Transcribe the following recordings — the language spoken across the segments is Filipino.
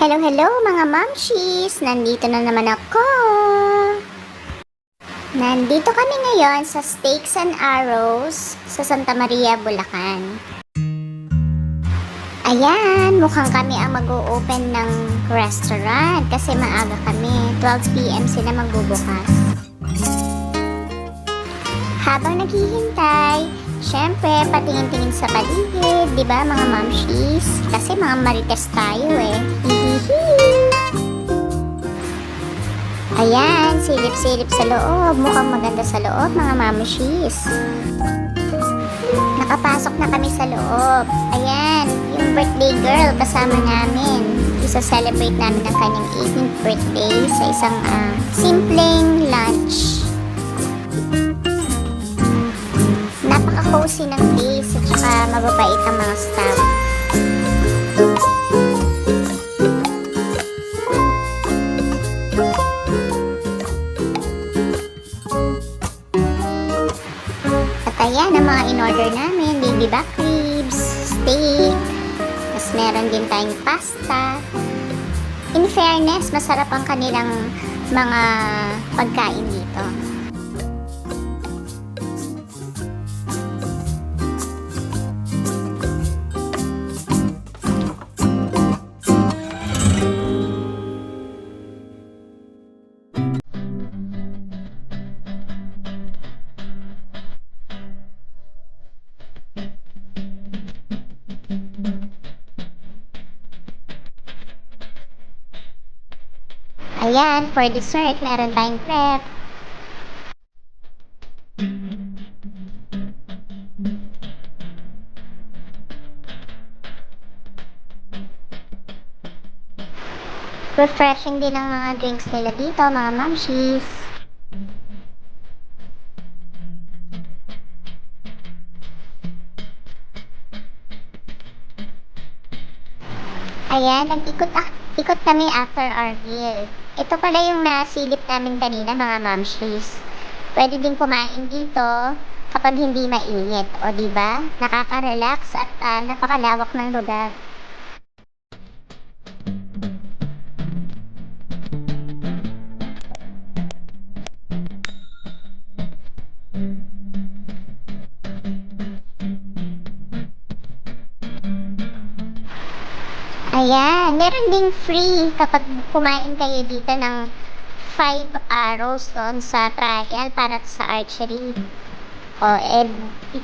Hello, hello mga mamshis! Nandito na naman ako. Nandito kami ngayon sa Steaks and Arrows sa Santa Maria, Bulacan. Ayan, mukhang kami ang mag-o-open ng restaurant kasi maaga kami. 12 PM sila magbubukas. Habang naghihintay, syempre patingin-tingin sa paligid, di ba mga mamshis? Kasi mga marites tayo eh. Hihihi! Ayan, silip-silip sa loob. Mukhang maganda sa loob mga mamshis. Nakapasok na kami sa loob. Ayan, yung birthday girl kasama namin. Isa-celebrate namin ang kanyang 18th birthday sa isang simpleng lunch. Napaka-cozy ng place at saka mababait ang mga staff. At ayan ang mga in-order namin, baby back ribs, steak, mas meron din tayong pasta. In fairness, masarap ang kanilang mga pagkain dito. Ayan, for dessert, meron tayong crepe. Refreshing din ang mga drinks nila dito, mga mamshis. Ayan, ikot kami after our meal. Ito pala yung nasilip namin kanina, mga mamshis. Pwede din kumain dito kapag hindi mainit. O diba? Nakaka-relax at napakalawak ng lugar. Ayan, meron ding free kapag kumain kayo dito ng 5 arrows doon sa trial para sa archery. O,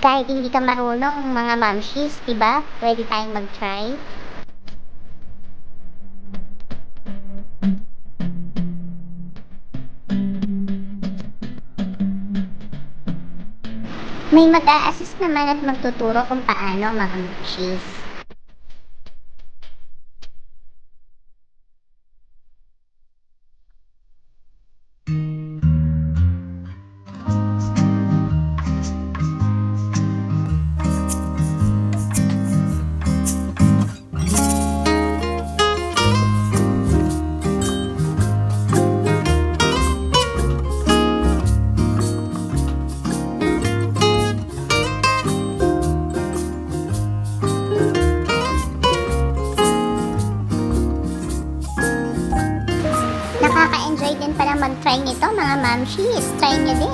kahit hindi ka marunong mga mamshis, diba? Pwede tayong mag-try. May mag-a-assist naman at magtuturo kung paano mga mamshis. Nakaka-enjoy din pala mag-try nito mga mamshis. Try nyo din.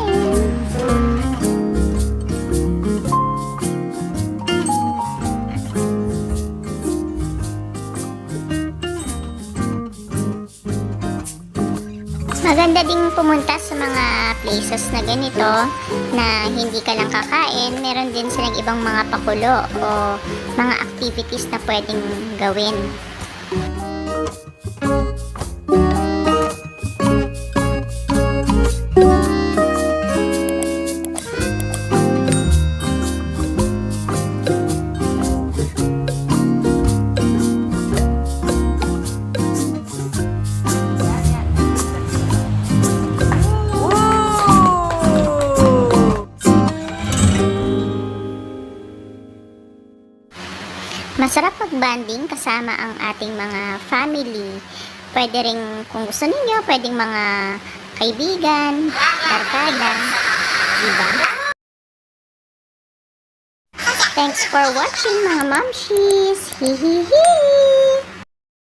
Maganda ding pumunta sa mga places na ganito na hindi ka lang kakain. Meron din silang ibang mga pakulo o mga activities na pwedeng gawin. Masarap mag-banding kasama ang ating mga family. Pwede rin kung gusto ninyo, pwedeng mga kaibigan, barkada, diba? Thanks for watching mga mamshis. Hihihi!